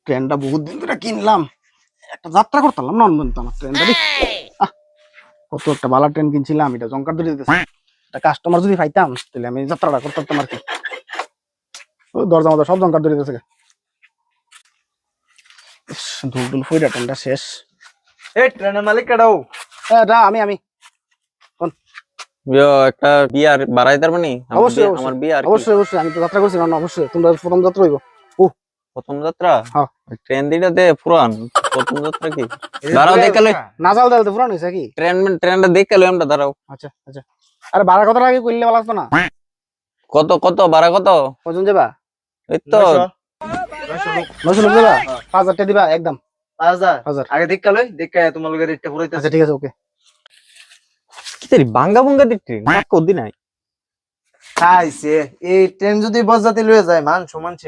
ট্রেনটা বহুত দিন ধরে কিনলাম, একটা যাত্রা করতাম নন বলতো আমার ট্রেনটা কত একটা ভালো ট্রেন কিনছিলাম, এটা জঙ্কার ধরে দিতেছে। একটা কাস্টমার যদি পাইতাম তাহলে আমি যাত্রাটা করতাম আর কি। দরজা মতো সব জঙ্কার ধরে দিতেছে। ধুল ধুল ফইরা ট্রেনটা শেষ। এই ট্রেনের মালিক কেডাও? আমি একটা বিয়ার বাড়াই তার মানে অবশ্যই আমার বিয়ে আর কি। অবশ্যই অবশ্যই আমি তো যাত্রা করছি না, অবশ্যই তোমরা প্রথম যাত্রা হইব। প্রথম যাত্রা হ্যাঁ। ট্রেন দিটাতে পুরান প্রথম যাত্রা কি দাঁড়াও দেখালে নাজাল দেওয়া তো পুরান হয়েছে কি? ট্রেনটা দেখালে আমরা দাঁড়াও। আচ্ছা আচ্ছা, আরে ভাড়া কত আগে করলে ভালো লাগতো না? কত কত ভাড়া কত? কজন যাবা? এই তো 900 লোক যাবা? 5000 টাকা দিবা একদম। 5000 আগে দেখালে দেখা তোমার লগে রেটটা পুরাইতে। আচ্ছা ঠিক আছে, ওকে। কি তারি বাঙ্গা বুঙ্গা দিতে কত দিন নাই খাইছে এই ট্রেন যদি বজ্জাতি লয়ে যায় মান সমান ছে।